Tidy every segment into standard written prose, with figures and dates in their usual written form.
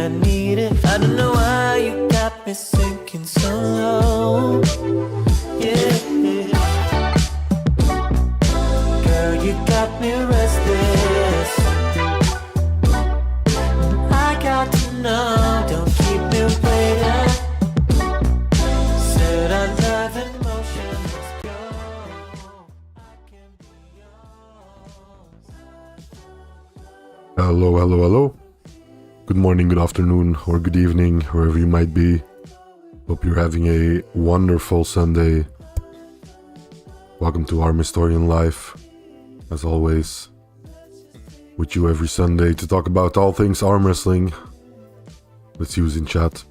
I need it. I don't know why you got me sinking so low. Yeah, girl, you got me restless. I got to know, don't keep me waiting. Said our love and motion, let's go. I can be yours. Hello, hello, hello. Good morning, good afternoon, or good evening, wherever you might be. Hope you're having a wonderful Sunday. Welcome to Arm Historian Life. As always, with you every Sunday to talk about all things arm wrestling. Let's use in chat.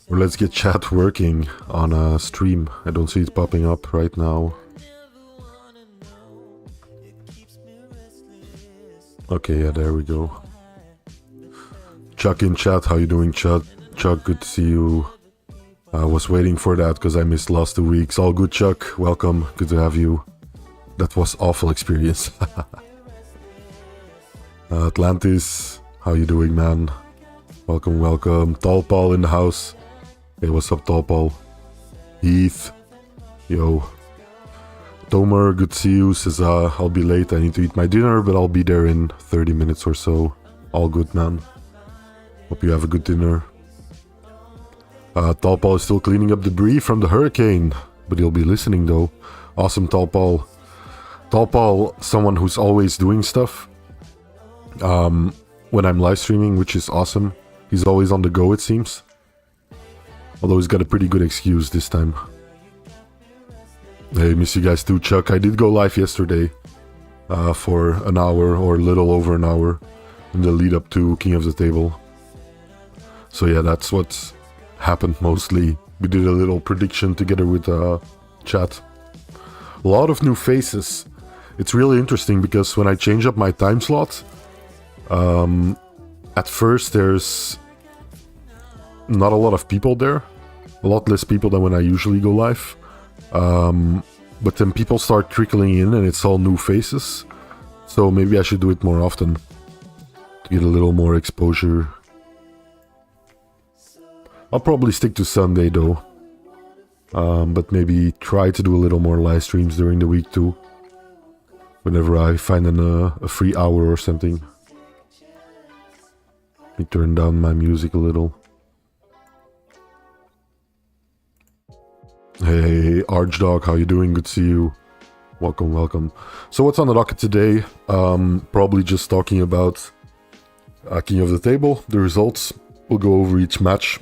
Or let's get chat working on a stream. I don't see it popping up right now. Okay, yeah, there we go. Chuck in chat, how you doing, Chuck? Chuck, good to see you. I was waiting for that because I missed last 2 weeks. All good, Chuck. Welcome. Good to have you. That was awful experience. Atlantis, how you doing, man? Welcome, welcome. Tall Paul in the house. Hey, what's up, Tall Paul? Heath. Yo. Tomer, good to see you. Says, I'll be late. I need to eat my dinner, but I'll be there in 30 minutes or so. All good, man. Hope you have a good dinner. Tall Paul is still cleaning up debris from the hurricane, but he'll be listening though. Awesome, Tall Paul. Tall Paul, someone who's always doing stuff. When I'm live streaming, which is awesome. He's always on the go, it seems. Although he's got a pretty good excuse this time. Hey, miss you guys too, Chuck. I did go live yesterday for an hour or a little over an hour in the lead up to King of the Table. So yeah, that's what's happened mostly. We did a little prediction together with chat. A lot of new faces. It's really interesting because when I change up my time slot, at first there's not a lot of people there. A lot less people than when I usually go live. But then people start trickling in and it's all new faces. So maybe I should do it more often to get a little more exposure. I'll probably stick to Sunday though. But maybe try to do a little more live streams during the week too. Whenever I find a free hour or something. Let me turn down my music a little. Hey, Archdog, how you doing? Good to see you. Welcome, welcome. So what's on the docket today? Probably just talking about King of the Table, the results. We'll go over each match.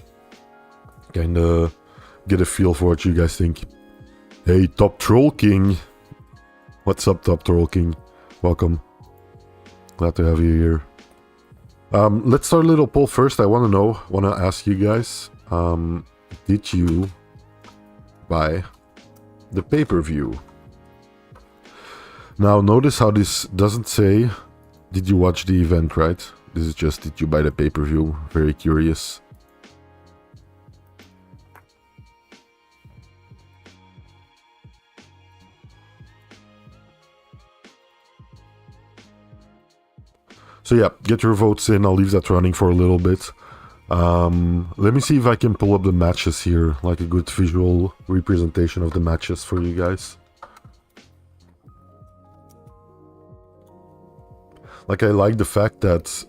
Kinda get a feel for what you guys think. Hey, Top Troll King. What's up, Top Troll King? Welcome. Glad to have you here. Let's start a little poll first. I want to ask you guys, did you buy the pay-per-view? Now notice how this doesn't say did you watch the event, right? This is just did you buy the pay-per-view. Very curious. So yeah, get your votes in. I'll leave that running for a little bit. Let me see if I can pull up the matches here, like a good visual representation of the matches for you guys. Like, I like the fact that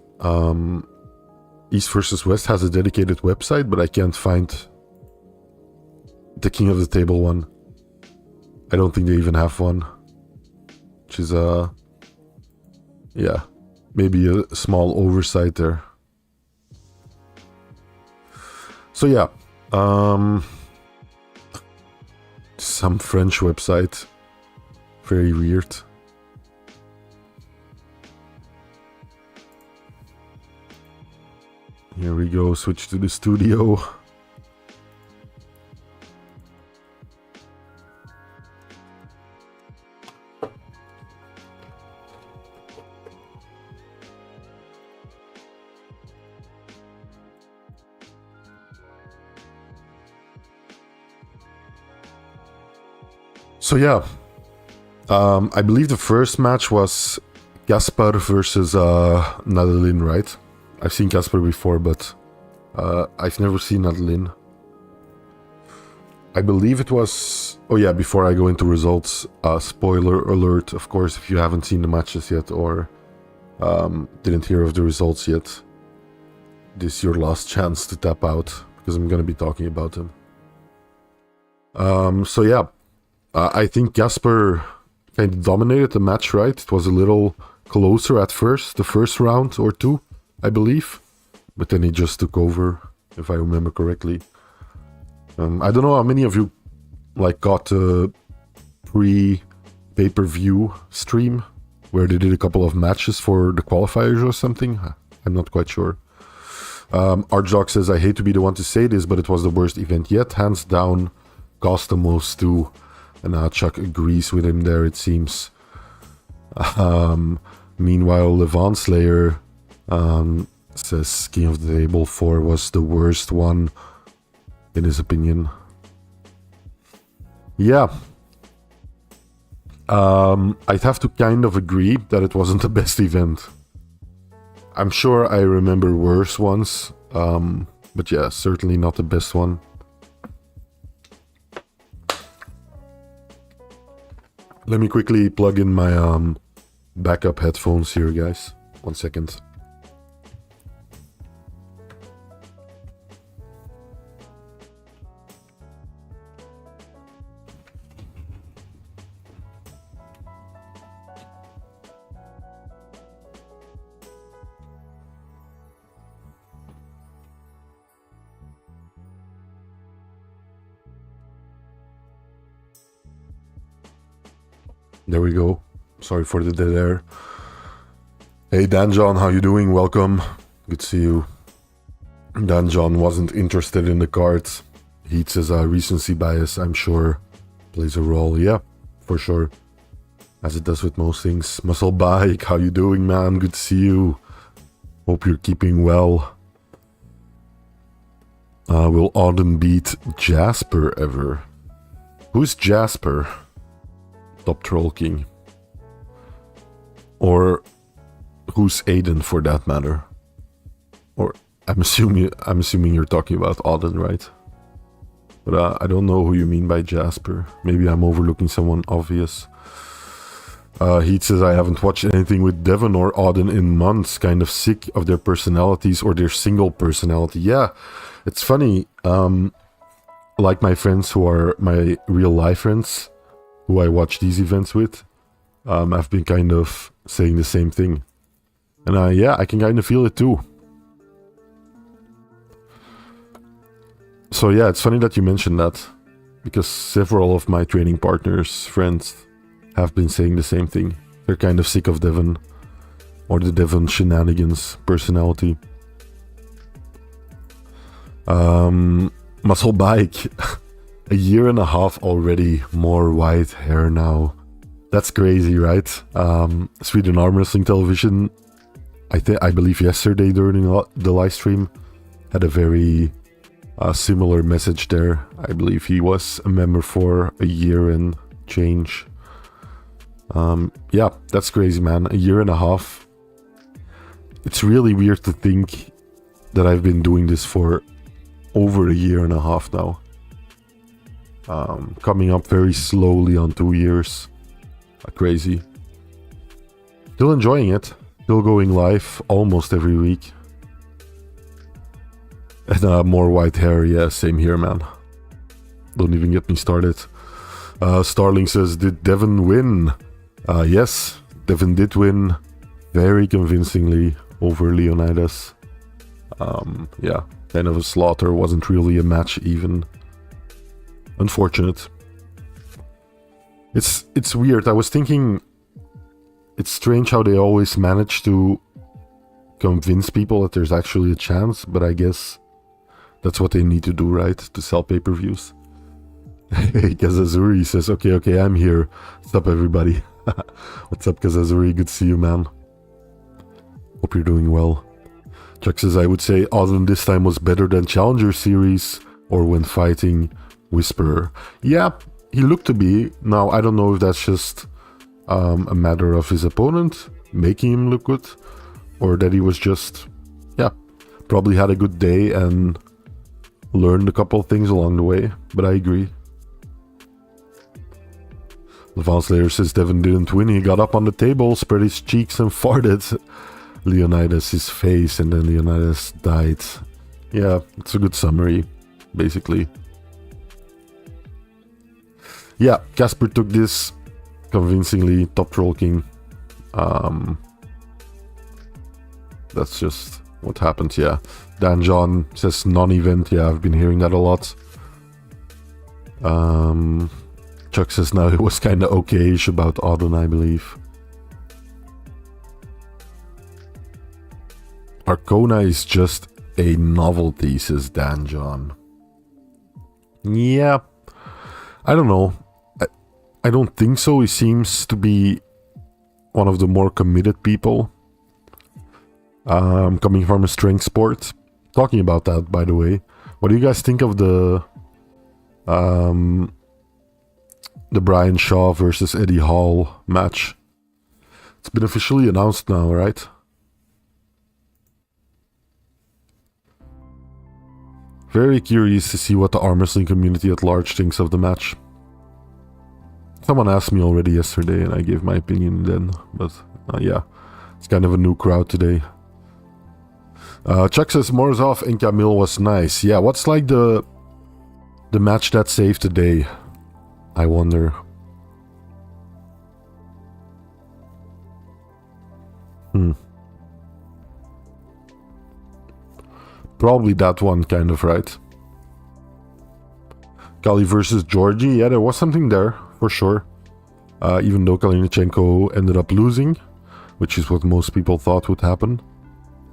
East vs. West has a dedicated website, but I can't find the King of the Table one. I don't think they even have one. Which is, yeah, maybe a small oversight there. So yeah, some French website. Very weird. Here we go, switch to the studio. So yeah, I believe the first match was Gaspar versus Nadalin, right? I've seen Casper before, but I've never seen Adeline. I believe it was... Oh yeah, before I go into results, spoiler alert, of course, if you haven't seen the matches yet or didn't hear of the results yet, this is your last chance to tap out, because I'm going to be talking about them. So yeah, I think Casper kind of dominated the match, right? It was a little closer at first, the first round or two, I believe. But then he just took over, if I remember correctly. I don't know how many of you like got a pre-pay-per-view stream where they did a couple of matches for the qualifiers or something. I'm not quite sure. Archdog says, I hate to be the one to say this, but it was the worst event yet. Hands down, cost the most too. And Chuck agrees with him there, it seems. Meanwhile, Levon Slayer says King of the Table 4 was the worst one, in his opinion. Yeah. I'd have to kind of agree that it wasn't the best event. I'm sure I remember worse ones, but yeah, certainly not the best one. Let me quickly plug in my backup headphones here, guys. 1 second. There we go. Sorry for the dead air. Hey Dan John, how you doing? Welcome. Good to see you. Dan John wasn't interested in the cards. He says recency bias, I'm sure, plays a role. Yeah, for sure. As it does with most things. Muscle Bike, how you doing, man? Good to see you. Hope you're keeping well. Will Auden beat Jasper ever? Who's Jasper? Top Troll King. Or who's Aiden for that matter? Or I'm assuming you're talking about Auden, right? But I don't know who you mean by Jasper. Maybe I'm overlooking someone obvious. Heat says I haven't watched anything with Devon or Auden in months. Kind of sick of their personalities or their single personality. Yeah, it's funny. Like my friends who are my real life friends, who I watch these events with, I've been kind of saying the same thing. And yeah, I can kind of feel it too. So yeah, it's funny that you mentioned that, because several of my training partners, friends, have been saying the same thing. They're kind of sick of Devon, or the Devon shenanigans personality. Muscle Bike. A year and a half already, more white hair now. That's crazy, right? Sweden Arm Wrestling Television, I believe yesterday during the live stream, had a very similar message there. I believe he was a member for a year and change. Yeah, that's crazy, man. A year and a half. It's really weird to think that I've been doing this for over a year and a half now. Coming up very slowly on 2 years. Crazy. Still enjoying it. Still going live almost every week. And more white hair. Yeah, same here, man. Don't even get me started. Starling says, did Devon win? Yes, Devon did win. Very convincingly over Leonidas. Yeah, kind of a slaughter. Wasn't really a match even. Unfortunate. It's weird. I was thinking it's strange how they always manage to convince people that there's actually a chance, but I guess that's what they need to do, right? To sell pay-per-views. Hey, Kazazuri says, okay, I'm here. What's up, everybody? What's up, Kazazuri? Good to see you, man. Hope you're doing well. Chuck says, I would say Auden this time was better than Challenger Series or when fighting Whisperer. Yeah, he looked to be. Now, I don't know if that's just a matter of his opponent making him look good, or that he was just, yeah, probably had a good day and learned a couple of things along the way, but I agree. Levon Slayer says Devin didn't win. He got up on the table, spread his cheeks and farted Leonidas' face, and then Leonidas died. Yeah, it's a good summary, basically. Yeah, Casper took this convincingly. Top Troll King. That's just what happened, yeah. Dan John says non-event. Yeah, I've been hearing that a lot. Chuck says now it was kind of okay-ish about Auden, I believe. Arcona is just a novelty, says Dan John. Yeah, I don't know. I don't think so. He seems to be one of the more committed people. Coming from a strength sport. Talking about that, by the way. What do you guys think of the Brian Shaw versus Eddie Hall match? It's been officially announced now, right? Very curious to see what the arm wrestling community at large thinks of the match. Someone asked me already yesterday and I gave my opinion then, but yeah, it's kind of a new crowd today. Chuck says Morozov and Camille was nice. Yeah, what's like the match that saved the day? I wonder. Probably that one, kind of, right? Kali versus Georgie. Yeah, there was something there, for sure. Even though Kalinichenko ended up losing, which is what most people thought would happen.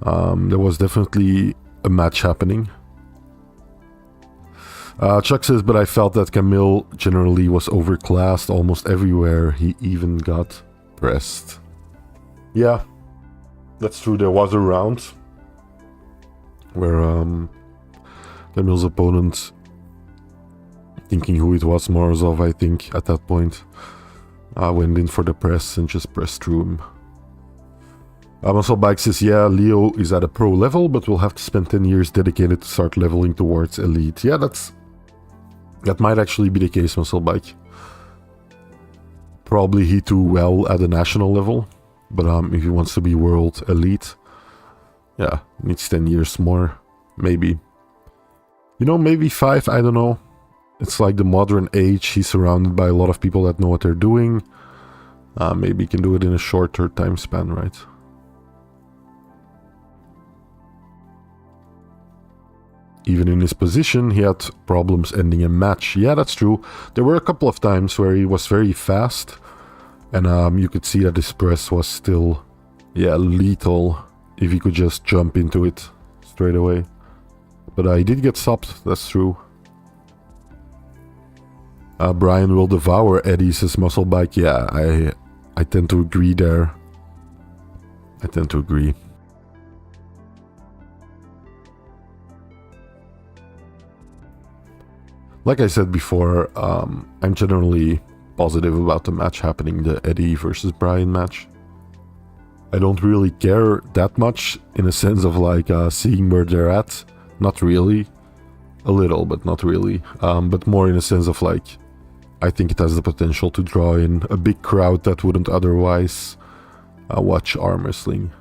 There was definitely a match happening. Chuck says, but I felt that Camille generally was overclassed almost everywhere. He even got pressed. Yeah, that's true. There was a round where Camille's opponent, thinking who it was, Morozov, I think, at that point, went in for the press and just pressed through him. Muscle Bike says, yeah, Leo is at a pro level, but will have to spend 10 years dedicated to start leveling towards elite. Yeah, that might actually be the case, Muscle Bike. Probably he too well at the national level, but if he wants to be world elite, yeah, needs 10 years more, maybe. You know, maybe 5, I don't know. It's like the modern age. He's surrounded by a lot of people that know what they're doing. Maybe he can do it in a shorter time span, right? Even in his position, he had problems ending a match. Yeah, that's true. There were a couple of times where he was very fast, and you could see that his press was still, yeah, lethal if he could just jump into it straight away. But he did get stopped, that's true. Brian will devour Eddie, says Muscle Bike. Yeah, I tend to agree there. I tend to agree. Like I said before, I'm generally positive about the match happening, the Eddie versus Brian match. I don't really care that much in a sense of like seeing where they're at. Not really. A little, but not really. But more in a sense of like, I think it has the potential to draw in a big crowd that wouldn't otherwise watch arm wrestling.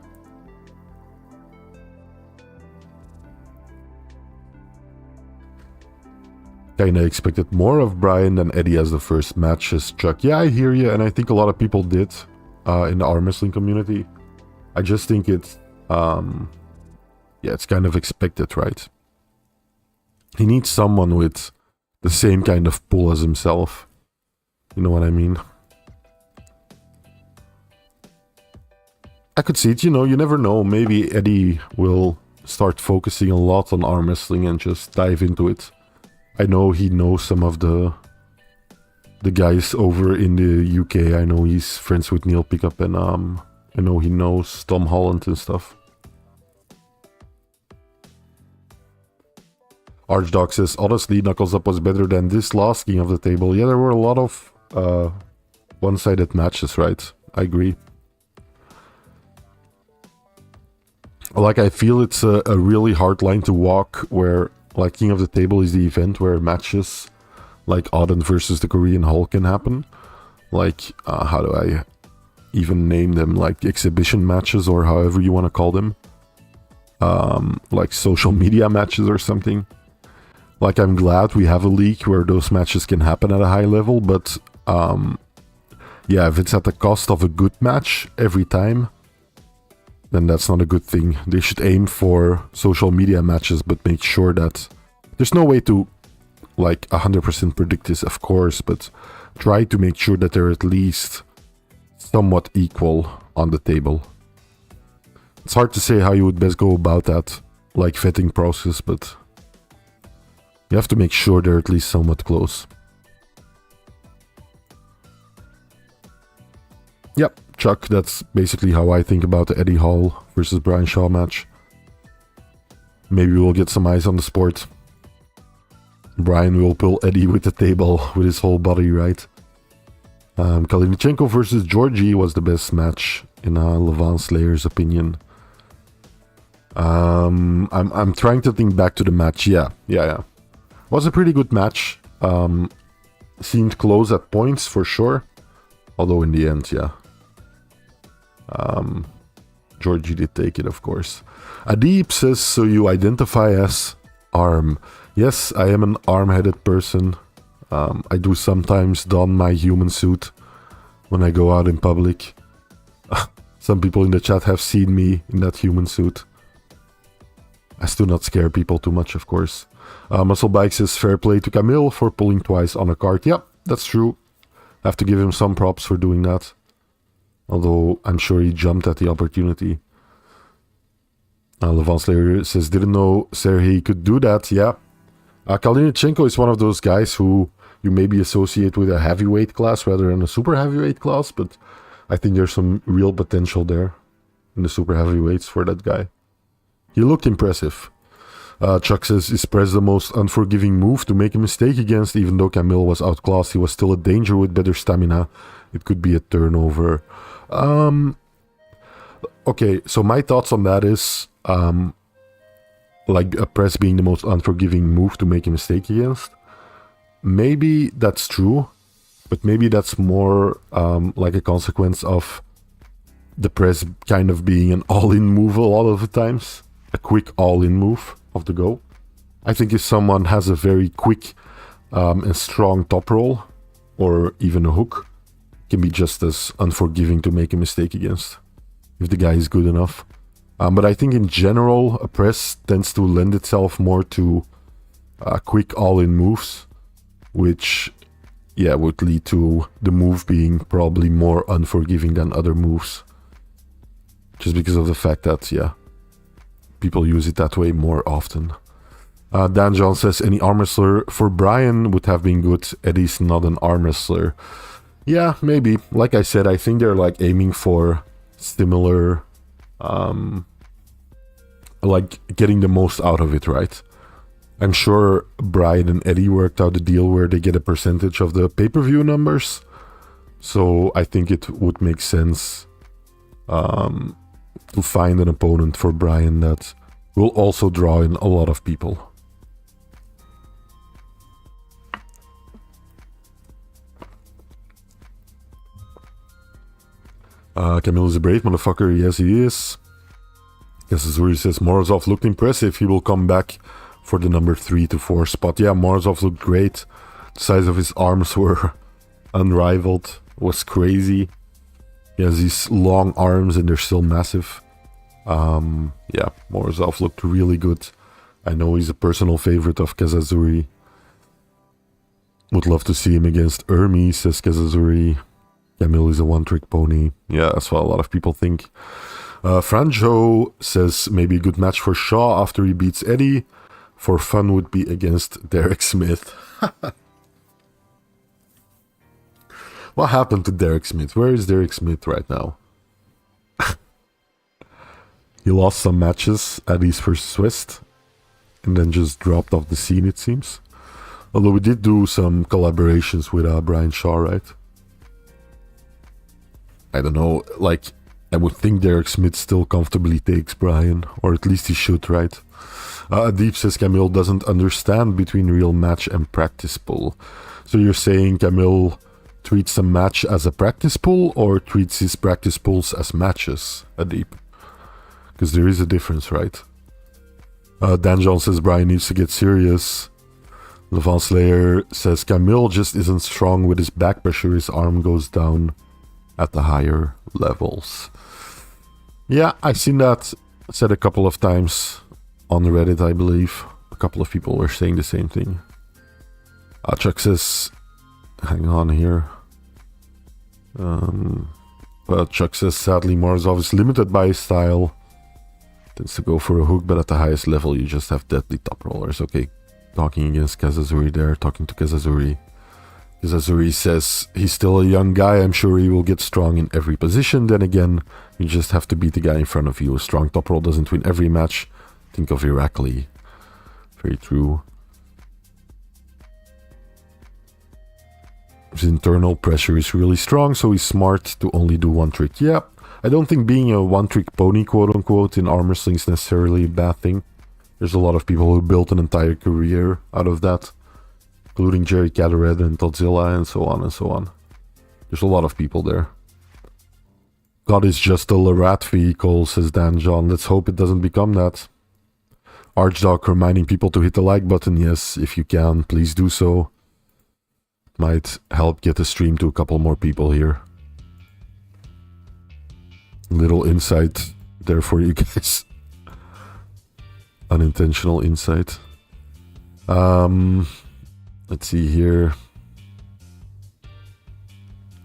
Kinda expected more of Brian than Eddie as the first match, as Chuck. Yeah, I hear you, and I think a lot of people did in the arm wrestling community. I just think it's, yeah, it's kind of expected, right? He needs someone with the same kind of pull as himself. You know what I mean? I could see it, you know, you never know. Maybe Eddie will start focusing a lot on arm wrestling and just dive into it. I know he knows some of the guys over in the UK. I know he's friends with Neil Pickup, and I know he knows Tom Holland and stuff. Archdog says, honestly, Knuckles Up was better than this last King of the Table. Yeah, there were a lot of one-sided matches, right? I agree. Like, I feel it's a really hard line to walk where, like, King of the Table is the event where matches like Auden versus the Korean Hulk can happen. Like, how do I even name them? Like, exhibition matches or however you want to call them. Like, social media matches or something. Like, I'm glad we have a league where those matches can happen at a high level, but yeah, if it's at the cost of a good match every time, then that's not a good thing. They should aim for social media matches, but make sure that there's no way to like 100% predict this, of course, but try to make sure that they're at least somewhat equal on the table. It's hard to say how you would best go about that, like vetting process, but you have to make sure they're at least somewhat close. Yep, Chuck, that's basically how I think about the Eddie Hall versus Brian Shaw match. Maybe we'll get some eyes on the sport. Brian will pull Eddie with the table with his whole body, right? Kalinichenko versus Georgie was the best match in Levant Slayer's opinion. I'm trying to think back to the match. Yeah. Was a pretty good match. Seemed close at points for sure. Although in the end, yeah. Georgie did take it, of course. Adib says, so you identify as arm. Yes, I am an arm-headed person. I do sometimes don my human suit when I go out in public. Some people in the chat have seen me in that human suit. I still not scare people too much, of course. Muscle Bike says, fair play to Camille for pulling twice on a card. Yep, that's true. Have to give him some props for doing that. Although I'm sure he jumped at the opportunity. Levant Slayer says, didn't know Sergey could do that. Yeah. Kalinichenko is one of those guys who you maybe associate with a heavyweight class rather than a super heavyweight class, but I think there's some real potential there in the super heavyweights for that guy. He looked impressive. Chuck says, is press the most unforgiving move to make a mistake against? Even though Camille was outclassed, he was still a danger with better stamina. It could be a turnover. Okay, so my thoughts on that is, like a press being the most unforgiving move to make a mistake against. Maybe that's true, but maybe that's more like a consequence of the press kind of being an all-in move a lot of the times. A quick all-in move of the go. I think if someone has a very quick and strong top roll, or even a hook, it can be just as unforgiving to make a mistake against, if the guy is good enough. But I think in general, a press tends to lend itself more to quick all-in moves, which, yeah, would lead to the move being probably more unforgiving than other moves. Just because of the fact that, yeah, people use it that way more often. Dan John says, any arm wrestler for Brian would have been good. Eddie's not an arm wrestler. Yeah, maybe. Like I said, I think they're like aiming for similar, like getting the most out of it, right? I'm sure Brian and Eddie worked out a deal where they get a percentage of the pay-per-view numbers. So I think it would make sense to find an opponent for Brian that will also draw in a lot of people. Camille is a brave motherfucker. Yes, he is. Kazazuri says, Morozov looked impressive. He will come back for the number 3 to 4 spot. Yeah, Morozov looked great. The size of his arms were unrivaled. Was crazy. He has these long arms and they're still massive. Yeah, Morozov looked really good. I know he's a personal favorite of Kazazuri. Would love to see him against Ermi, says Kazazuri. Camille is a one-trick pony. Yeah, that's what a lot of people think. Franjo says maybe a good match for Shaw after he beats Eddie. For fun would be against Derek Smith. What happened to Derek Smith? Where is Derek Smith right now? He lost some matches at East vs West and then just dropped off the scene, it seems. Although we did do some collaborations with Brian Shaw, right? I don't know, like, I would think Derek Smith still comfortably takes Brian, or at least he should, right? Deep says Camille doesn't understand between real match and practice pull. So you're saying Camille treats a match as a practice pull, or treats his practice pulls as matches, Deep? Because there is a difference, right? Dan John says Brian needs to get serious. Levant Slayer says Camille just isn't strong with his back pressure. His arm goes down at the higher levels. Yeah, I've seen that said a couple of times on Reddit, I believe. A couple of people were saying the same thing. Chuck says, hang on here. But Chuck says, sadly, Morozov is limited by his style. Tends to go for a hook, but at the highest level, you just have deadly top rollers. Okay, talking against Kazazuri there, talking to Kazazuri. Kazazuri says he's still a young guy. I'm sure he will get strong in every position. Then again, you just have to beat the guy in front of you. A strong top roll doesn't win every match. Think of Irakli. Very true. His internal pressure is really strong, so he's smart to only do one trick. Yeah, I don't think being a one-trick pony, quote-unquote, in arm wrestling is necessarily a bad thing. There's a lot of people who built an entire career out of that, including Jerry Caderet and Godzilla and so on and so on. There's a lot of people there. God is just a Larat vehicle, says Dan John. Let's hope it doesn't become that. Archdog reminding people to hit the like button. Yes, if you can, please do so. Might help get the stream to a couple more people here. Little insight there for you guys. Unintentional insight. Let's see here.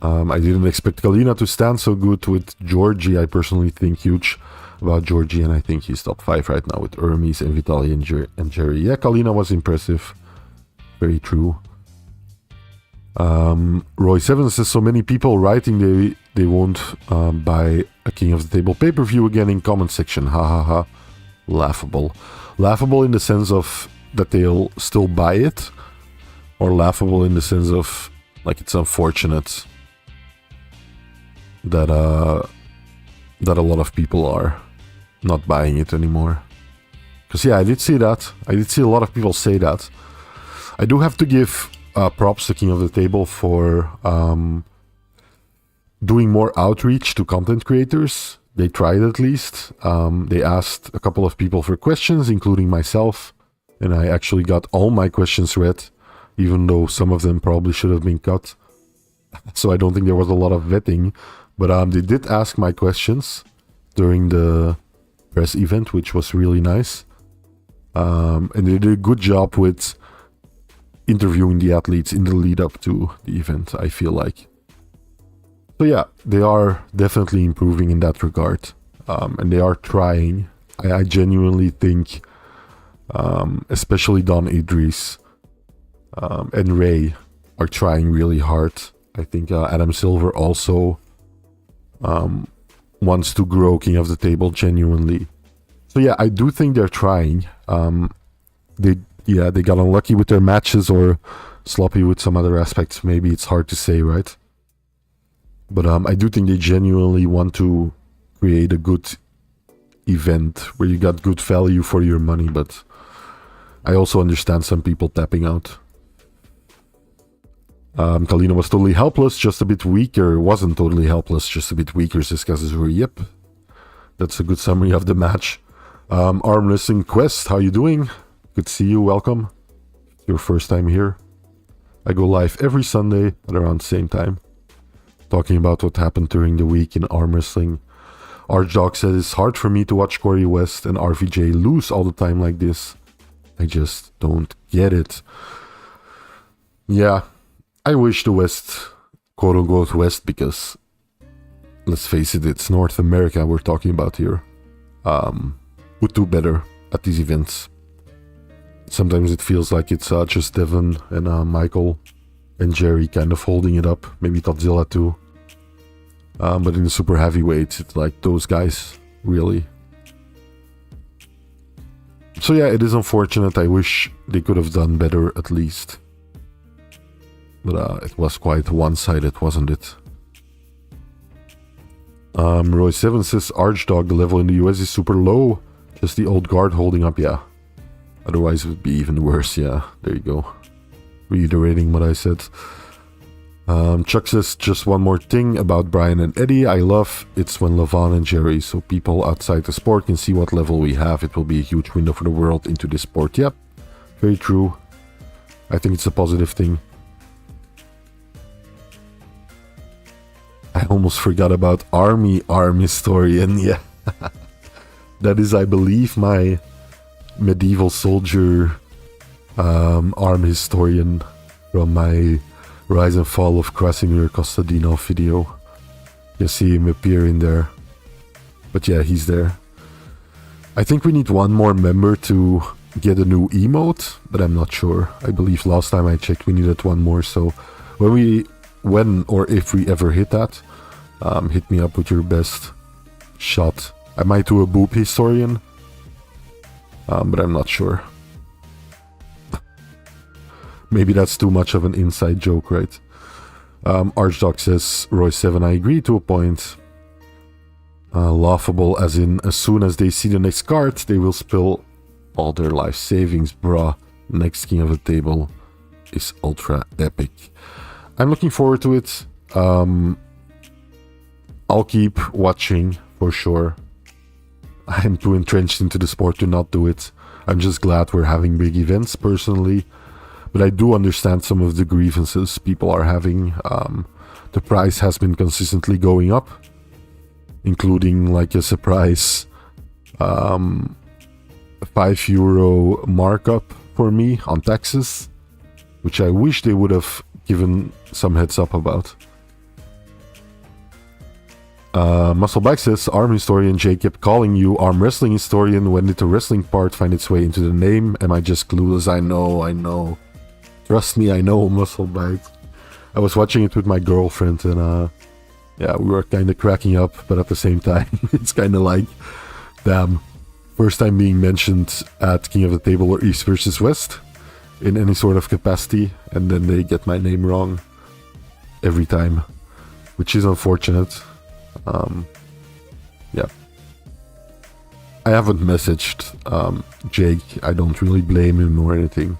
I didn't expect Kalina to stand so good with Georgie. I personally think huge about Georgie, and I think he's top 5 right now with Hermes and Vitaly and Jerry. Yeah, Kalina was impressive. Very true. Roy Seven says so many people writing they won't buy a King of the Table pay-per-view again in comment section. Ha ha ha. Laughable. Laughable in the sense of that they'll still buy it, or laughable in the sense of like it's unfortunate that a lot of people are not buying it anymore. Because yeah, I did see that. I did see a lot of people say that. I do have to give props to King of the Table for doing more outreach to content creators. They tried at least. They asked a couple of people for questions, including myself, and I actually got all my questions read, even though some of them probably should have been cut. So I don't think there was a lot of vetting, but they did ask my questions during the press event, which was really nice. And they did a good job with interviewing the athletes in the lead up to the event, I feel like. So yeah, they are definitely improving in that regard, and they are trying. I genuinely think, especially Don Idris and Ray are trying really hard. I think Adam Silver also wants to grow King of the Table genuinely. So yeah, I do think they're trying. They got unlucky with their matches or sloppy with some other aspects. Maybe it's hard to say, right? But I do think they genuinely want to create a good event where you got good value for your money, but I also understand some people tapping out. Kalina was totally helpless, just a bit weaker. Wasn't totally helpless, just a bit weaker, says Kazazuri. Yep. That's a good summary of the match. Arm Wrestling Quest, how you doing? Good to see you, welcome. Your first time here. I go live every Sunday at around the same time, talking about what happened during the week in arm wrestling. Archdog says it's hard for me to watch Corey West and RVJ lose all the time like this. I just don't get it. Yeah, I wish the West, quote-unquote West, because let's face it, it's North America we're talking about here, would do better at these events. Sometimes it feels like it's just Devin and Michael and Jerry kind of holding it up. Maybe Godzilla too. But in the super heavyweights, it's like those guys, really. So yeah, it is unfortunate. I wish they could have done better at least. But it was quite one-sided, wasn't it? Roy7 says Archdog, the level in the US is super low. Just the old guard holding up, yeah. Otherwise it would be even worse, yeah. There you go. Reiterating what I said. Chuck says, just one more thing about Brian and Eddie. I love it's when Levon and Jerry, so people outside the sport can see what level we have. It will be a huge window for the world into this sport. Yep, very true. I think it's a positive thing. I almost forgot about arm historian. Yeah, that is, I believe, my medieval soldier arm historian from my Rise and Fall of Krasimir Kostadinov video. You see him appear in there. But yeah, he's there. I think we need one more member to get a new emote, but I'm not sure. I believe last time I checked we needed one more, so when or if we ever hit that, hit me up with your best shot. I might do a boob historian, but I'm not sure. Maybe that's too much of an inside joke, right? Archdog says, Roy7, I agree to a point. Laughable as in, as soon as they see the next card, they will spill all their life savings, bruh. Next king of the table is ultra epic. I'm looking forward to it. I'll keep watching for sure. I'm too entrenched into the sport to not do it. I'm just glad we're having big events personally. But I do understand some of the grievances people are having. The price has been consistently going up, including like a surprise €5 markup for me on taxes, which I wish they would have given some heads up about. Musclebike says, arm historian Jay kept calling you arm wrestling historian. When did the wrestling part find its way into the name? Am I just clueless? I know. Trust me, I know, Musclebite. I was watching it with my girlfriend and yeah, we were kind of cracking up, but at the same time, it's kind of like, damn, first time being mentioned at King of the Table or East versus West in any sort of capacity, and then they get my name wrong every time, which is unfortunate. Yeah. I haven't messaged Jake. I don't really blame him or anything.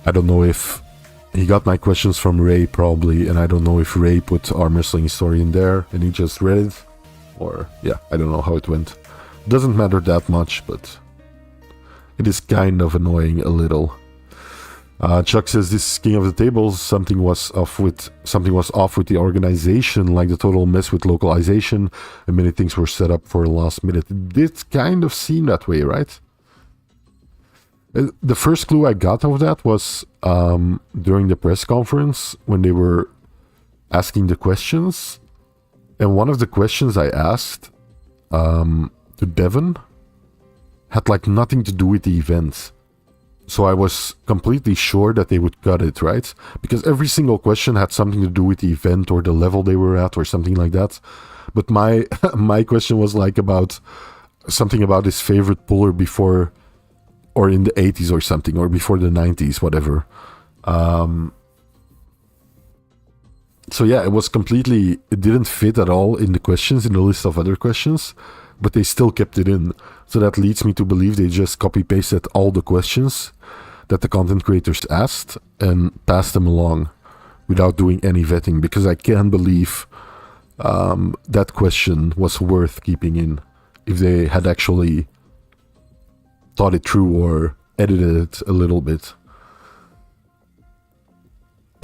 I don't know if he got my questions from Ray probably, and I don't know if Ray put arm wrestling historian there and he just read it, or yeah, I don't know how it went. Doesn't matter that much, but it is kind of annoying a little. Chuck says, this King of the Tables, something was off with the organization, like the total mess with localization, and many things were set up for the last minute. It did kind of seem that way, right? The first clue I got of that was during the press conference when they were asking the questions, and one of the questions I asked to Devon had like nothing to do with the event. So I was completely sure that they would cut it, right? Because every single question had something to do with the event or the level they were at or something like that. But my my question was like about something about his favorite puller before or in the 80s or something, or before the 90s, whatever. So yeah, it didn't fit at all in the questions, in the list of other questions, but they still kept it in. So that leads me to believe they just copy-pasted all the questions that the content creators asked and passed them along without doing any vetting, because I can't believe that question was worth keeping in if they had actually thought it through or edited it a little bit.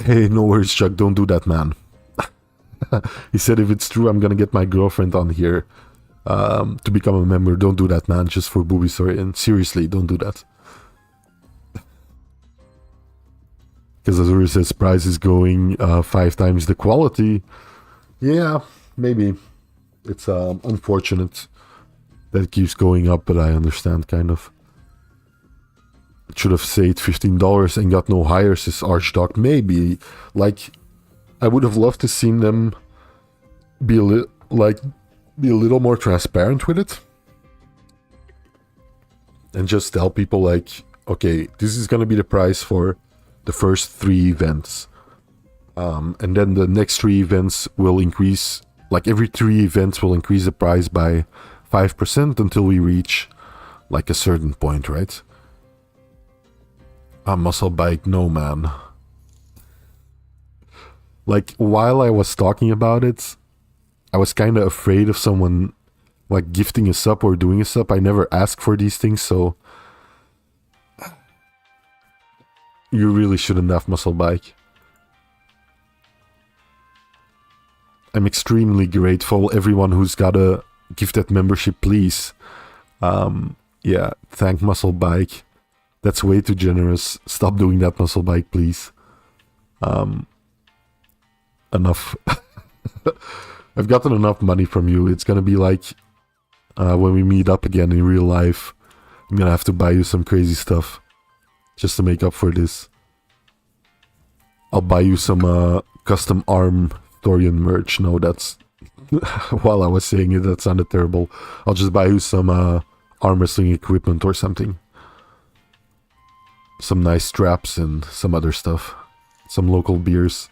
Hey, no worries, Chuck, don't do that, man. He said, if it's true, I'm gonna get my girlfriend on here to become a member. Don't do that, man, just for booby story. And seriously, don't do that. Because Azuri says price is going 5 times the quality. Yeah, maybe. It's unfortunate that it keeps going up, but I understand kind of. It should have saved $15 and got no higher, says Archdog. Maybe. Like, I would have loved to seen them be a little more transparent with it. And just tell people like, okay, this is gonna be the price for the first 3 events. And then the next 3 events will increase like every 3 events will increase the price by 5% until we reach like a certain point, right? A muscle bike, no man. Like while I was talking about it, I was kind of afraid of someone like gifting a sub or doing a sub. I never ask for these things, so you really shouldn't have muscle bike. I'm extremely grateful. Everyone who's got a gifted membership, please. Yeah, thank muscle bike. That's way too generous. Stop doing that, muscle bike, please. Enough. I've gotten enough money from you. It's gonna be like when we meet up again in real life, I'm gonna have to buy you some crazy stuff just to make up for this. I'll buy you some custom arm Thorian merch. No, that's while I was saying it, that sounded terrible. I'll just buy you some arm wrestling equipment or something. Some nice straps and some other stuff. Some local beers.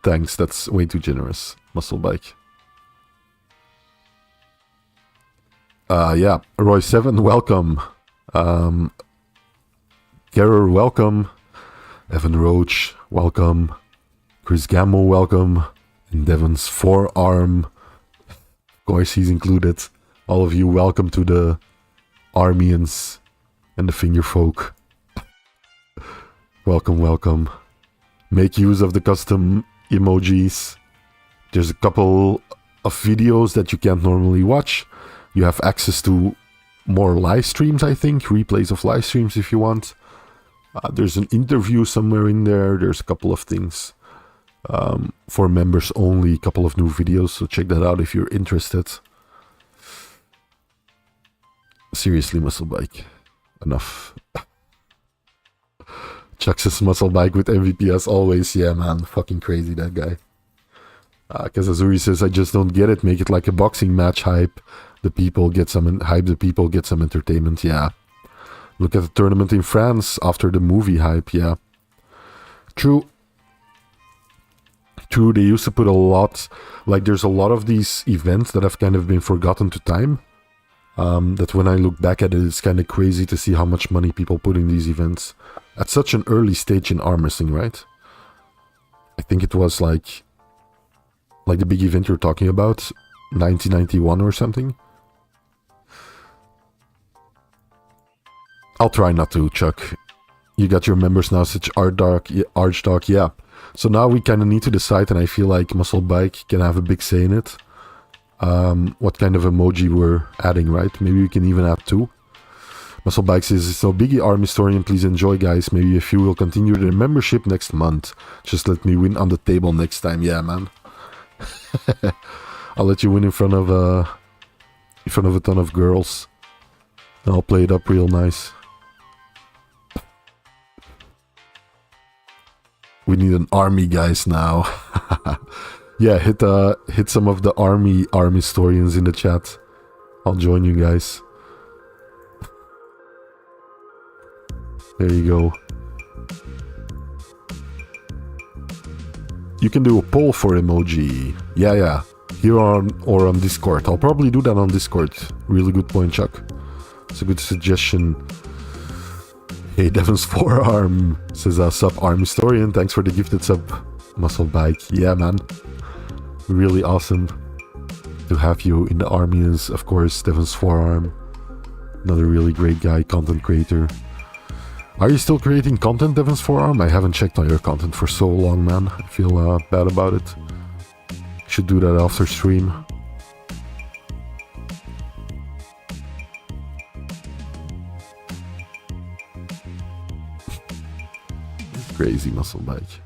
Thanks, that's way too generous. Muscle bike. Yeah, Roy7, welcome. Gerrer, welcome. Evan Roach, welcome. Chris Gamble, welcome. And Devon's forearm. Of course, he's included. All of you, welcome to the Armians and the Finger Folk. Welcome, welcome. Make use of the custom emojis. There's a couple of videos that you can't normally watch. You have access to more live streams, I think. Replays of live streams if you want. There's an interview somewhere in there. There's a couple of things for members only. A couple of new videos, so check that out if you're interested. Seriously, muscle bike. Enough. Chuck says muscle bike with MVP as always. Yeah, man. Fucking crazy, that guy. Kazazuri says, I just don't get it. Make it like a boxing match hype. The people get some hype. The people get some entertainment. Yeah. Look at the tournament in France after the movie hype. Yeah. True. True. They used to put a lot. Like, there's a lot of these events that have kind of been forgotten to time. That when I look back at it, it's kind of crazy to see how much money people put in these events. At such an early stage in arm wrestling, right? I think it was like the big event you're talking about, 1991 or something. I'll try not to, Chuck. You got your members now, such Archdog, yeah. So now we kind of need to decide, and I feel like Muscle Bike can have a big say in it. What kind of emoji we're adding, right? Maybe we can even add 2. Muscle Bike says, so Biggie Arm Historian, please enjoy, guys. Maybe a few will continue their membership next month. Just let me win on the table next time. Yeah, man. I'll let you win in front of a ton of girls. And I'll play it up real nice. We need an army, guys, now. Yeah, hit some of the arm historians in the chat. I'll join you guys. There you go. You can do a poll for emoji. Yeah. Here on or on Discord. I'll probably do that on Discord. Really good point, Chuck. It's a good suggestion. Hey, Devon's forearm says sub arm historian. Thanks for the gifted sub, Muscle Bike. Yeah, man. Really awesome to have you in the Armies. Of course, Devon's forearm. Another really great guy, content creator. Are you still creating content, Devon's forearm? I haven't checked on your content for so long, man. I feel bad about it. Should do that after stream. Crazy Muscle Bike.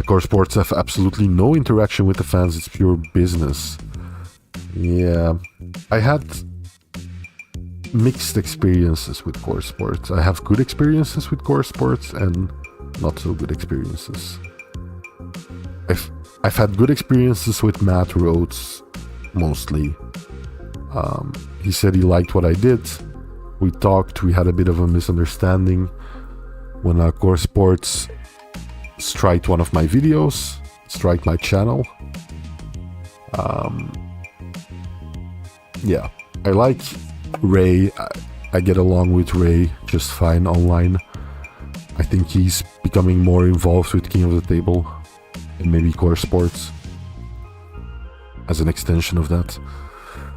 Core Sports have absolutely no interaction with the fans. It's pure business. Yeah, I had mixed experiences with Core Sports. I have good experiences with Core Sports and not so good experiences. I've had good experiences with Matt Rhodes, mostly. He said he liked what I did. We talked. We had a bit of a misunderstanding when Core Sports strike one of my videos, strike my channel. Yeah, I like Ray. I get along with Ray just fine online. I think he's becoming more involved with King of the Table and maybe Core Sports as an extension of that.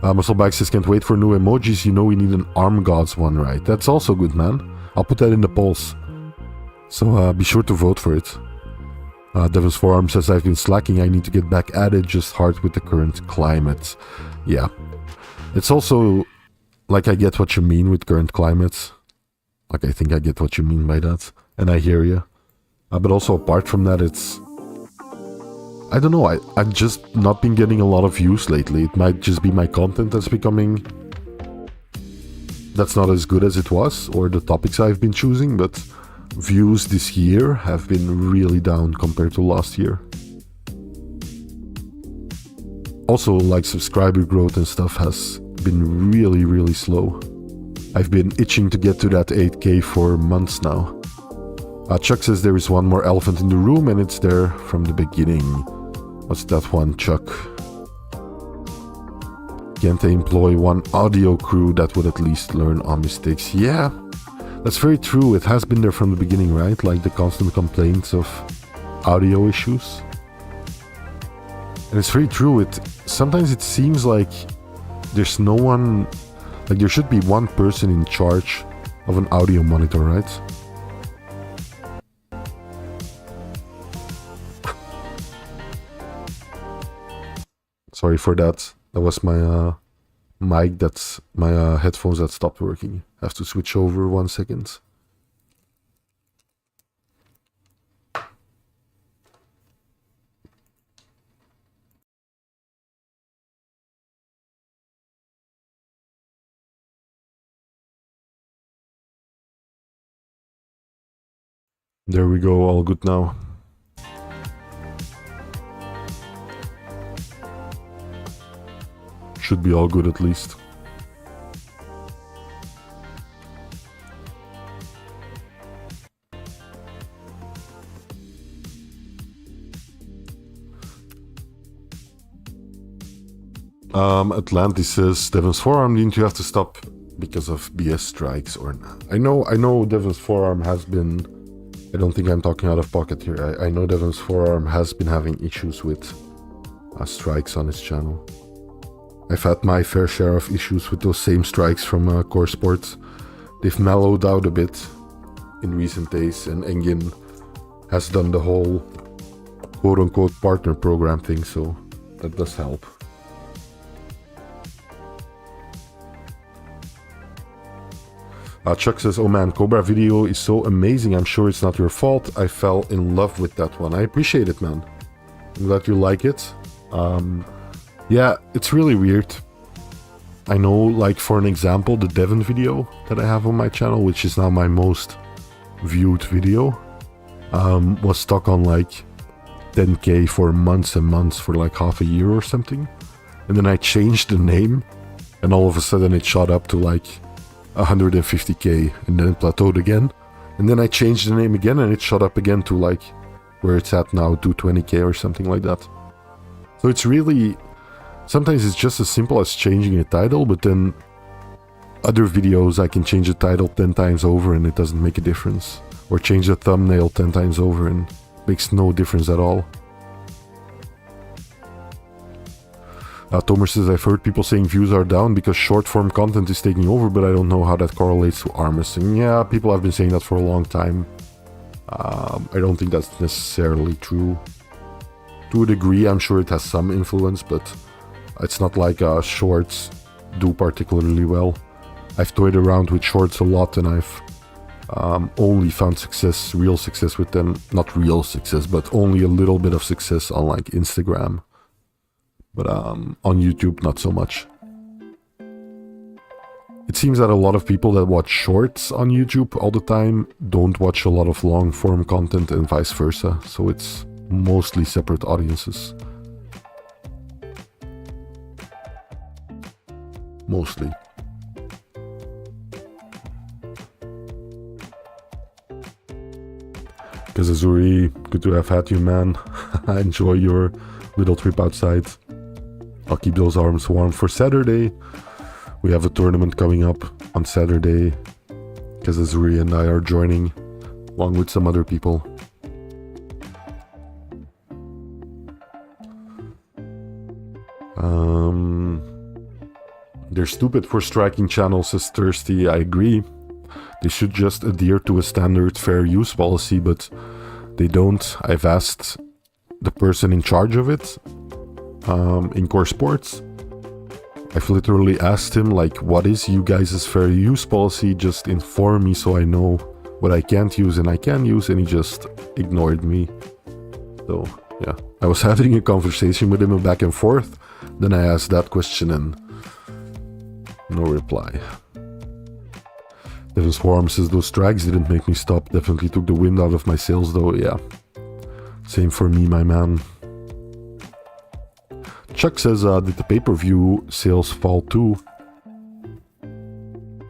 Muscleback says, can't wait for new emojis. You know we need an Arm Gods one, right? That's also good, man. I'll put that in the polls. So be sure to vote for it. Devin's Forearm says, I've been slacking. I need to get back at it. Just hard with the current climate. Yeah. It's also, like, I get what you mean with current climate. Like, I think I get what you mean by that. And I hear you. But also, apart from that, it's... I don't know, I've just not been getting a lot of views lately. It might just be my content that's becoming... that's not as good as it was, or the topics I've been choosing, but views this year have been really down compared to last year. Also, like, subscriber growth and stuff has been really, really slow. I've been itching to get to that 8K for months now. Chuck says there is one more elephant in the room and it's there from the beginning. What's that one, Chuck? Can't they employ one audio crew that would at least learn on mistakes? Yeah, that's very true. It has been there from the beginning, right? Like the constant complaints of audio issues. And it's very true. Sometimes it seems like there's no one... Like there should be one person in charge of an audio monitor, right? Sorry for that. That was my mic, that's my headphones that stopped working. I have to switch over 1 second. There we go, all good now. Should be all good at least. Atlantis says, Devin's Forearm, didn't you have to stop because of BS strikes or not? I know Devin's Forearm has been... I don't think I'm talking out of pocket here. I know Devin's Forearm has been having issues with strikes on his channel. I've had my fair share of issues with those same strikes from Core Sports. They've mellowed out a bit in recent days, and Engin has done the whole quote-unquote partner program thing, so that does help. Chuck says, oh man, Cobra video is so amazing. I'm sure it's not your fault. I fell in love with that one. I appreciate it, man. I'm glad you like it. Yeah, it's really weird. I know, like, for an example, the Devon video that I have on my channel, which is now my most viewed video, was stuck on like 10K for months and months, for like half a year or something. And then I changed the name, and all of a sudden it shot up to like 150K, and then it plateaued again. And then I changed the name again, and it shot up again to like where it's at now, 220K or something like that. So it's really... Sometimes it's just as simple as changing a title, but then other videos I can change the title 10 times over and it doesn't make a difference. Or change the thumbnail 10 times over and it makes no difference at all. Tomer says, I've heard people saying views are down because short form content is taking over, but I don't know how that correlates to arm wrestling. Yeah, people have been saying that for a long time. I don't think that's necessarily true. To a degree, I'm sure it has some influence, but it's not like shorts do particularly well. I've toyed around with shorts a lot, and I've only found success, real success with them. Not real success, but only a little bit of success on like Instagram. But on YouTube, not so much. It seems that a lot of people that watch shorts on YouTube all the time don't watch a lot of long form content and vice versa. So it's mostly separate audiences. Mostly. Kazazuri, good to have had you, man. Enjoy your little trip outside. I'll keep those arms warm for Saturday. We have a tournament coming up on Saturday. Kazazuri and I are joining, along with some other people. They're stupid for striking channels, says Thirsty. I agree. They should just adhere to a standard fair use policy, but they don't. I've asked the person in charge of it in Core Sports. I've literally asked him, like, what is you guys' fair use policy? Just inform me so I know what I can't use and I can use, and he just ignored me. So, yeah. I was having a conversation with him back and forth, then I asked that question and no reply. Devin Swarm says those strikes didn't make me stop. Definitely took the wind out of my sails though, yeah. Same for me, my man. Chuck says, did the pay-per-view sales fall too?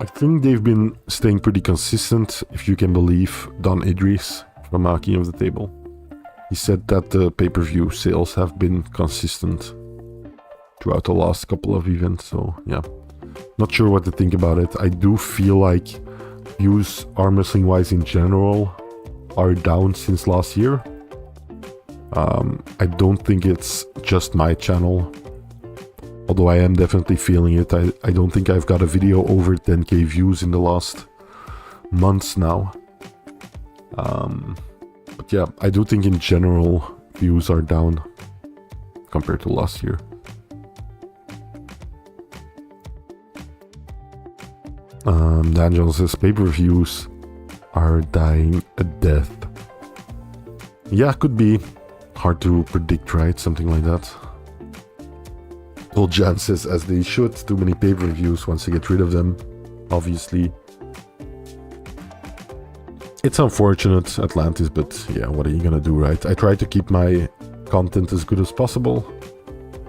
I think they've been staying pretty consistent, if you can believe Don Idris from King of the Table. He said that the pay-per-view sales have been consistent throughout the last couple of events, so yeah. Not sure what to think about it. I do feel like views arm wrestling wise in general are down since last year. I don't think it's just my channel, although I am definitely feeling it. I don't think I've got a video over 10k views in the last months now. But yeah, I do think in general views are down compared to last year. Dan Jones says pay-per-views are dying a death. Yeah, could be. Hard to predict, right? Something like that. Old Jan says, as they should, too many pay-per-views once you get rid of them, obviously. It's unfortunate, Atlantis, but yeah, what are you gonna do, right? I try to keep my content as good as possible.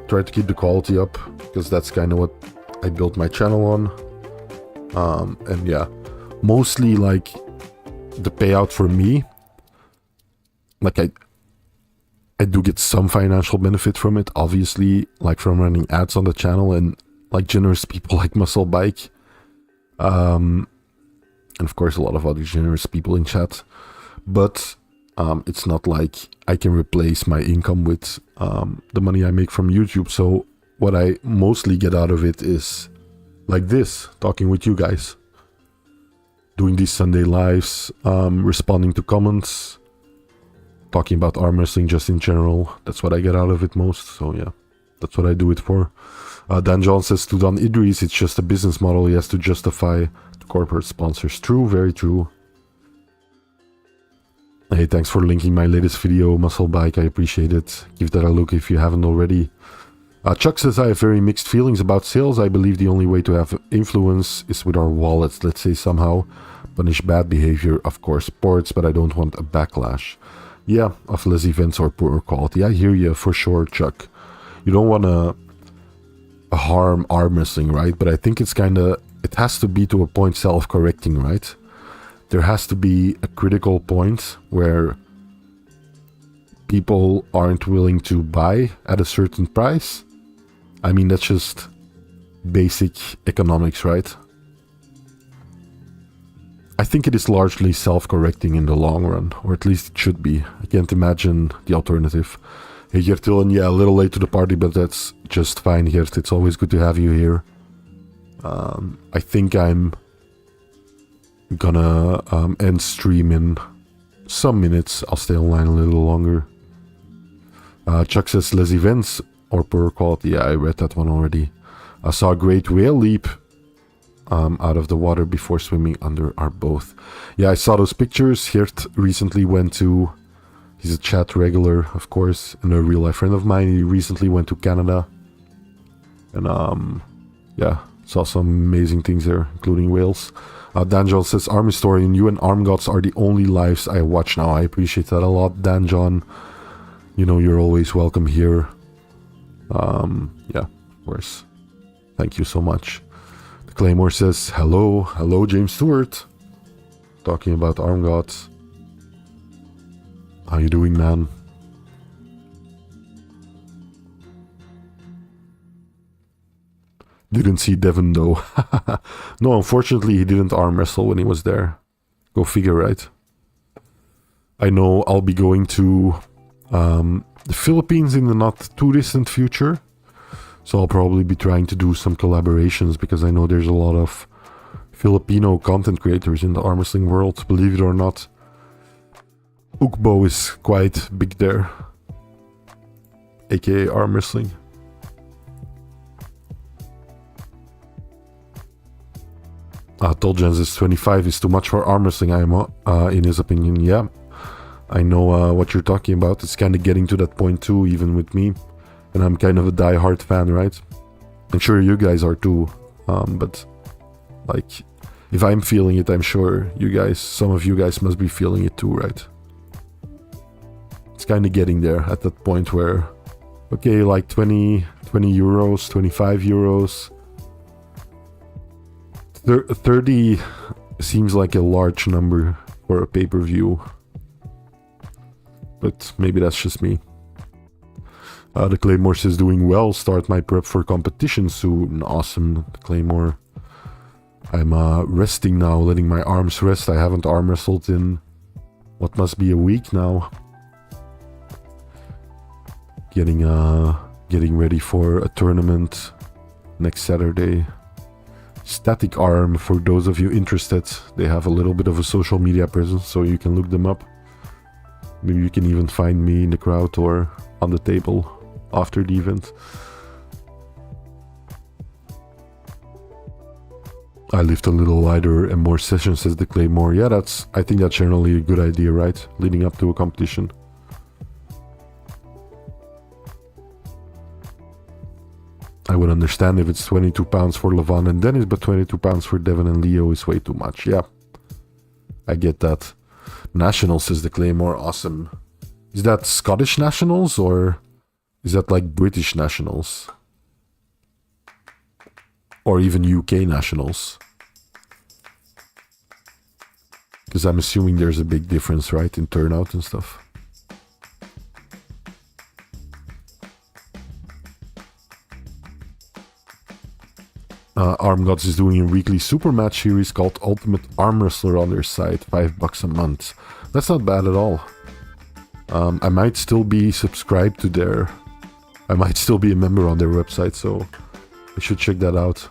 Try to keep the quality up, because that's kind of what I built my channel on. And yeah, mostly like the payout for me, like I do get some financial benefit from it, obviously, like from running ads on the channel and like generous people like Muscle Bike. And of course a lot of other generous people in chat. But it's not like I can replace my income with the money I make from YouTube. So what I mostly get out of it is like this, talking with you guys, doing these Sunday lives, responding to comments, talking about arm wrestling just in general. That's what I get out of it most. So yeah, that's what I do it for. Dan John says, to Don Idris, it's just a business model he has to justify to corporate sponsors. True, very true. Hey, thanks for linking my latest video, Muscle Bike. I appreciate it. Give that a look if you haven't already. Chuck says, I have very mixed feelings about sales. I believe the only way to have influence is with our wallets. Let's say somehow punish bad behavior, of course, sports, but I don't want a backlash. Yeah, of less events or poorer quality. I hear you for sure, Chuck. You don't want to harm arm wrestling, right? But I think it's kind of, it has to be to a point self-correcting, right? There has to be a critical point where people aren't willing to buy at a certain price. I mean, that's just basic economics, right? I think it is largely self-correcting in the long run, or at least it should be. I can't imagine the alternative. Hey Gertillen, yeah, a little late to the party, but that's just fine, Gert. It's always good to have you here. I think I'm gonna end stream in some minutes. I'll stay online a little longer. Chuck says less events or poorer quality. Yeah, I read that one already. I saw a great whale leap out of the water before swimming under our boat. Yeah, I saw those pictures. Gert recently went to, he's a chat regular, of course, and a real life friend of mine. He recently went to Canada. And yeah, saw some amazing things there, including whales. Dan John says, Arm Historian, you and Arm Gods are the only lives I watch now. I appreciate that a lot, Dan John. You know, you're always welcome here. Yeah, of course. Thank you so much. The Claymore says, hello, James Stewart. Talking about Arm Gods. How you doing, man? Didn't see Devin though. No, unfortunately he didn't arm wrestle when he was there. Go figure, right? I know I'll be going to the Philippines in the not too distant future. So I'll probably be trying to do some collaborations because I know there's a lot of Filipino content creators in the arm wrestling world. Believe it or not, Ukbo is quite big there. AKA arm wrestling. Toljans is 25 is too much for arm wrestling, in his opinion. Yeah, I know what you're talking about. It's kind of getting to that point too, even with me. And I'm kind of a die-hard fan, right? I'm sure you guys are too. But like, if I'm feeling it, I'm sure you guys, some of you guys must be feeling it too, right? It's kind of getting there at that point where, okay, like 20 euros, 25 euros. 30 seems like a large number for a pay-per-view. But maybe that's just me. The Claymore says doing well. Start my prep for competition soon. Awesome, Claymore. I'm resting now, letting my arms rest. I haven't arm wrestled in what must be a week now. Getting ready for a tournament next Saturday. Static Arm, for those of you interested, they have a little bit of a social media presence, so you can look them up. Maybe you can even find me in the crowd or on the table after the event. I lift a little lighter and more sessions, says the Claymore. Yeah, I think that's generally a good idea, right? Leading up to a competition. I would understand if it's 22 pounds for Levon and Dennis, but 22 pounds for Devin and Leo is way too much. Yeah, I get that. Nationals, says the Claymore. Awesome. Is that Scottish Nationals or is that like British Nationals? Or even UK Nationals? Because I'm assuming there's a big difference, right, in turnout and stuff. Arm Gods is doing a weekly super match series called Ultimate Arm Wrestler on their site, $5 a month. That's not bad at all. I might still be subscribed to their... I might still be a member on their website, so I should check that out.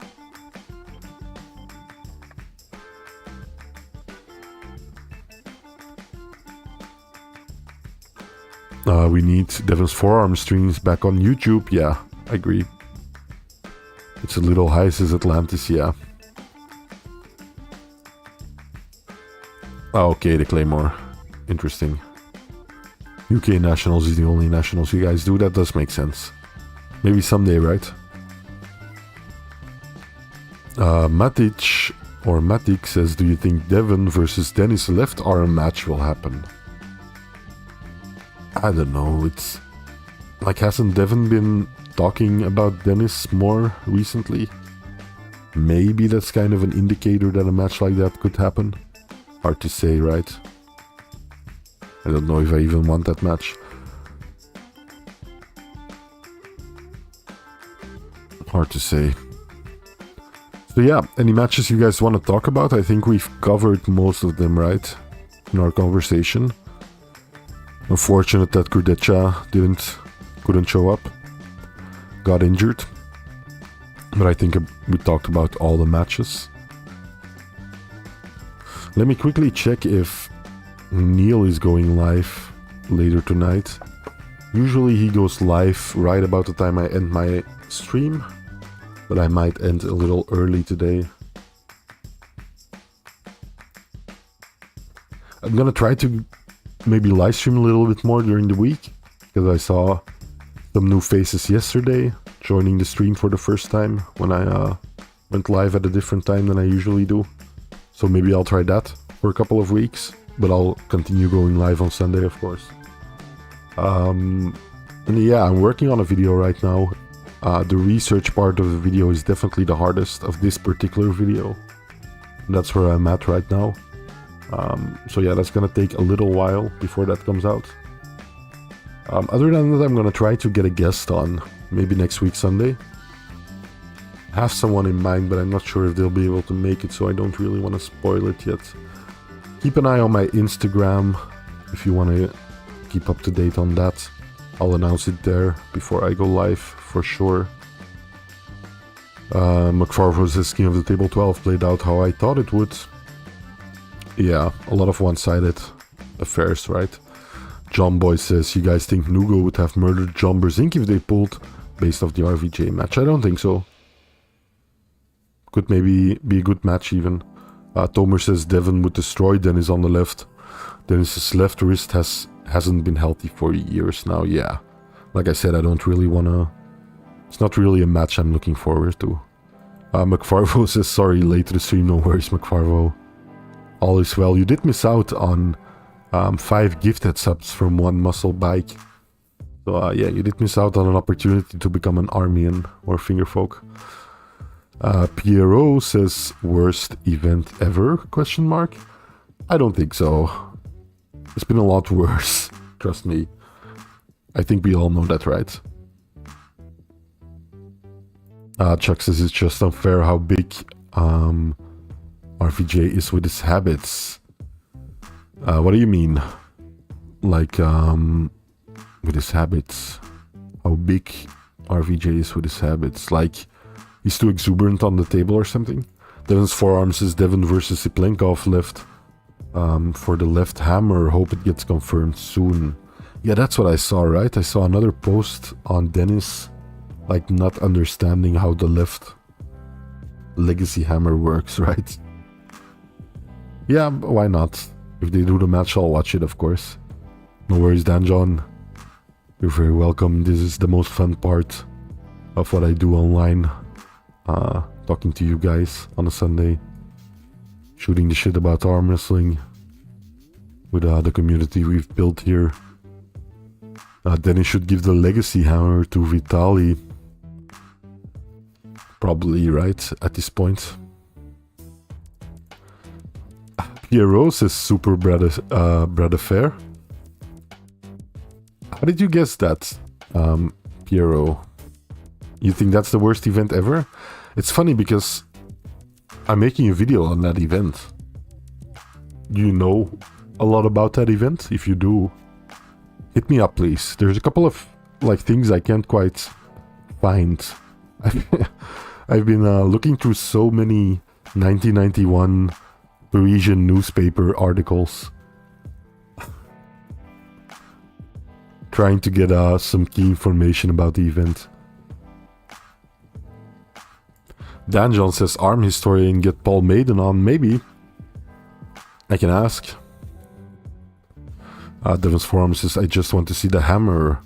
We need Devin's forearm streams back on YouTube. Yeah, I agree. It's a little high, says Atlantis, yeah. Oh, okay, the Claymore. Interesting. UK Nationals is the only Nationals you guys do. That does make sense. Maybe someday, right? Matic, or Matic, says, do you think Devin versus Dennis left arm match will happen? I don't know. It's... like, hasn't Devin been talking about Dennis more recently? Maybe that's kind of an indicator that a match like that could happen. Hard to say, right? I don't know if I even want that match. Hard to say. So yeah, any matches you guys want to talk about? I think we've covered most of them, right? In our conversation. Unfortunate that Kurdecha couldn't show up. Got injured. But I think we talked about all the matches. Let me quickly check if Neil is going live later tonight. Usually he goes live right about the time I end my stream. But I might end a little early today. I'm gonna try to maybe live stream a little bit more during the week. Because I saw some new faces yesterday joining the stream for the first time when I went live at a different time than I usually do. So maybe I'll try that for a couple of weeks, but I'll continue going live on Sunday, of course. And yeah, I'm working on a video right now. The research part of the video is definitely the hardest of this particular video. And that's where I'm at right now. So yeah, that's gonna take a little while before that comes out. Other than that, I'm gonna try to get a guest on, maybe next week Sunday. I have someone in mind, but I'm not sure if they'll be able to make it, so I don't really want to spoil it yet. Keep an eye on my Instagram if you want to keep up to date on that. I'll announce it there before I go live, for sure. McFarvo says King of the Table 12 played out how I thought it would. Yeah, a lot of one-sided affairs, right? John Boy says, you guys think Nugo would have murdered John Brzezinski if they pulled based off the RVJ match? I don't think so. Could maybe be a good match even. Tomer says Devon would destroy Dennis on the left. Dennis's left wrist hasn't been healthy for years now. Yeah, like I said, I don't really want to... It's not really a match I'm looking forward to. McFarvo says, sorry, late to the stream. No worries, McFarvo. All is well. You did miss out on 5 gifted subs from one muscle bike. So yeah, you did miss out on an opportunity to become an Armian or Fingerfolk. Pierrot says, worst event ever? Question mark. I don't think so. It's been a lot worse. Trust me. I think we all know that, right? Chuck says it's just unfair how big RVJ is with his habits. What do you mean? Like, with his habits? How big RVJ is with his habits? Like, he's too exuberant on the table or something? Devon's forearms is Devon versus Siplenkov left. For the left hammer, hope it gets confirmed soon. Yeah, that's what I saw, right? I saw another post on Dennis, like not understanding how the left legacy hammer works, right? Yeah, why not? If they do the match, I'll watch it, of course. No worries, Dan John. You're very welcome. This is the most fun part of what I do online. Talking to you guys on a Sunday. Shooting the shit about arm wrestling with the community we've built here. Dennis should give the legacy hammer to Vitali. Probably, right, at this point. Pierrot says super Brad affair. How did you guess that, Pierrot? You think that's the worst event ever? It's funny because I'm making a video on that event. Do you know a lot about that event? If you do, hit me up, please. There's a couple of like things I can't quite find. I've been looking through so many 1991 Parisian newspaper articles, trying to get some key information about the event. Dan John says, arm historian, get Paul Maiden on. Maybe. I can ask. Devon's forum says, I just want to see the hammer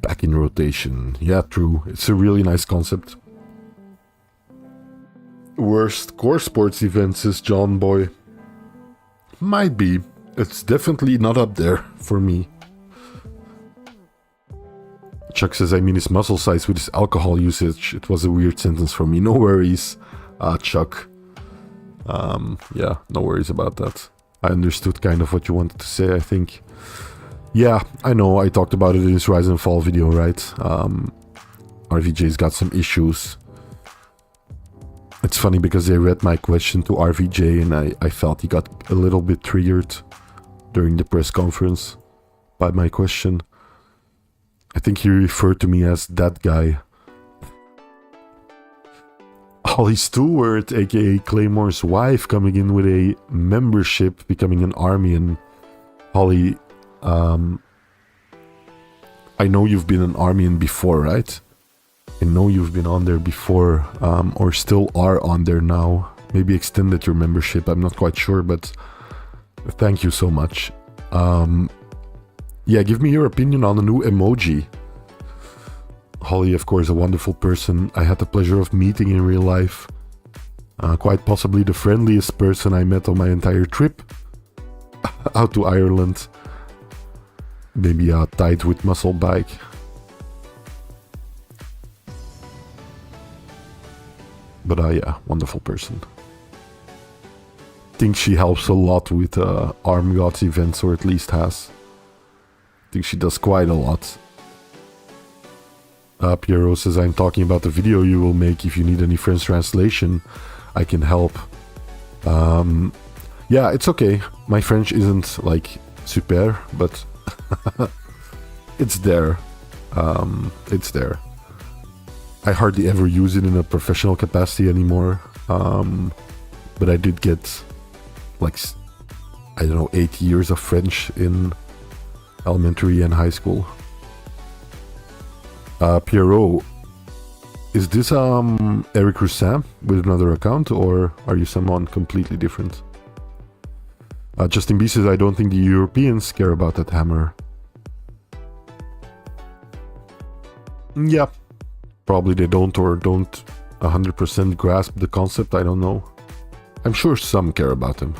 back in rotation. Yeah, true. It's a really nice concept. Worst core sports event, says John Boy. Might be. It's definitely not up there for me. Chuck says, I mean his muscle size with his alcohol usage. It was a weird sentence for me. No worries, Chuck. Yeah, no worries about that. I understood kind of what you wanted to say, I think. Yeah, I know, I talked about it in his Rise and Fall video, right? RVJ's got some issues. It's funny because they read my question to RVJ and I felt he got a little bit triggered during the press conference by my question. I think he referred to me as that guy. Holly Stewart, aka Claymore's wife, coming in with a membership, becoming an Armian. Holly, I know you've been an Armian before, right? I know you've been on there before, or still are on there now. Maybe extended your membership, I'm not quite sure, but thank you so much. Yeah, give me your opinion on the new emoji. Holly, of course, a wonderful person I had the pleasure of meeting in real life. Quite possibly the friendliest person I met on my entire trip out to Ireland. Maybe tied with muscle bike. But yeah, wonderful person. Think she helps a lot with Arm Gods events, or at least has. think she does quite a lot. Piero says, I'm talking about the video you will make. If you need any French translation, I can help. Yeah, it's okay. My French isn't like super, but it's there. It's there. I hardly ever use it in a professional capacity anymore. But I did get like, I don't know, 8 years of French in elementary and high school. Pierrot, is this Eric Roussin with another account, or are you someone completely different? Justin B says, I don't think the Europeans care about that hammer. Yeah, probably they don't, or don't 100% grasp the concept, I don't know. I'm sure some care about him.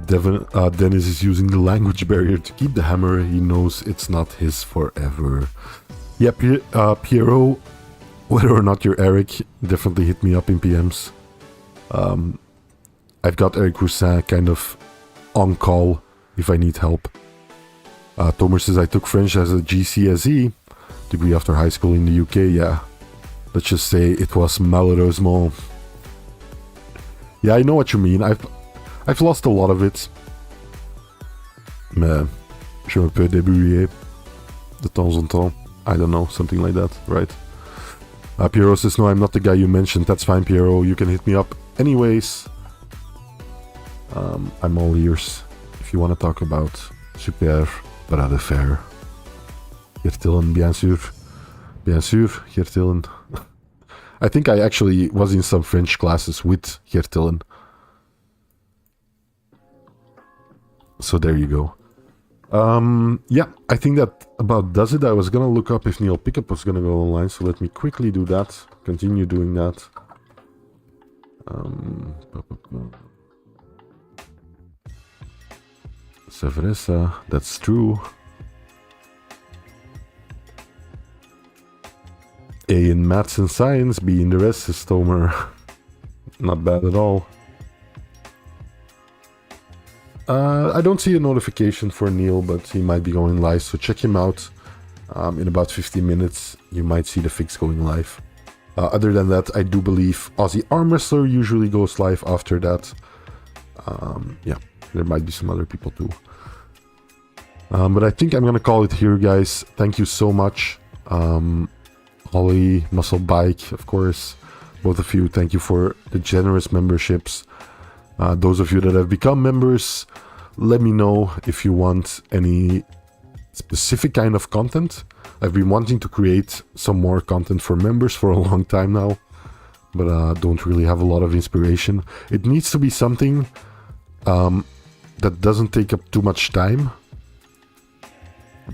Dennis is using the language barrier to keep the hammer. He knows it's not his forever. Yeah, Pierrot, whether or not you're Eric, definitely hit me up in PMs. I've got Eric Roussin kind of on call if I need help. Tomer says, I took French as a GCSE degree after high school in the UK. Yeah, let's just say it was malheureusement. Yeah, I know what you mean. I've lost a lot of it. Mais je me peux débrouiller de temps en temps. I don't know, something like that, right? Piero says, no, I'm not the guy you mentioned. That's fine, Piero. You can hit me up anyways. I'm all ears if you want to talk about Super Bras de Fer. Gertillen, bien sûr. Bien sûr, Gertillen. I think I actually was in some French classes with Gertillen. So there you go. Yeah, I think that about does it. I was gonna look up if Neil Pickup was gonna go online, so let me quickly do that. Continue doing that. Severessa, that's true. A in maths and science, B in the rest is Tomer. Not bad at all. I don't see a notification for Neil, but he might be going live, so check him out. In about 15 minutes, you might see the fix going live. Other than that, I do believe Aussie Arm Wrestler usually goes live after that. Yeah, there might be some other people too. But I think I'm gonna call it here, guys. Thank you so much. Holly, Muscle Bike, of course. Both of you, thank you for the generous memberships. Those of you that have become members, let me know if you want any specific kind of content. I've been wanting to create some more content for members for a long time now, but don't really have a lot of inspiration. It needs to be something that doesn't take up too much time,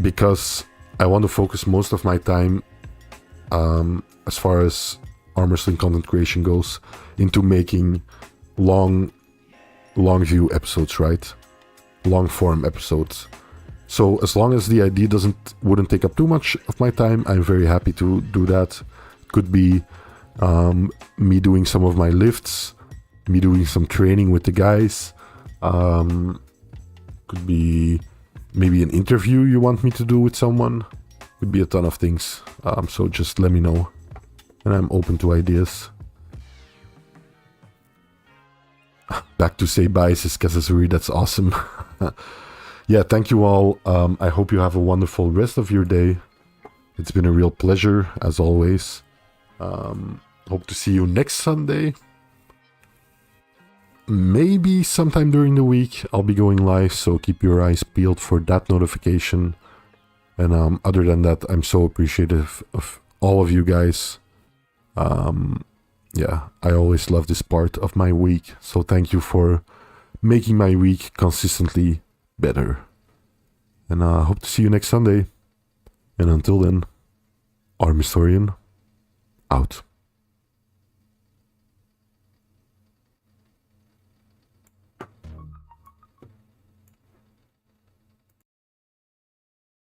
because I want to focus most of my time, as far as arm wrestling content creation goes, into making long view episodes, right? Long form episodes. So as long as the idea wouldn't take up too much of my time, I'm very happy to do that. It could be me doing some of my lifts, me doing some training with the guys. Could be maybe an interview you want me to do with someone. Could be a ton of things. So just let me know, and I'm open to ideas. Back to say bye, says Kazazuri. That's awesome. Yeah, thank you all. I hope you have a wonderful rest of your day. It's been a real pleasure, as always. Hope to see you next Sunday. Maybe sometime during the week I'll be going live, so keep your eyes peeled for that notification. And other than that, I'm so appreciative of all of you guys. Yeah, I always love this part of my week, so thank you for making my week consistently better. And I hope to see you next Sunday. And until then, Arm Historian, out.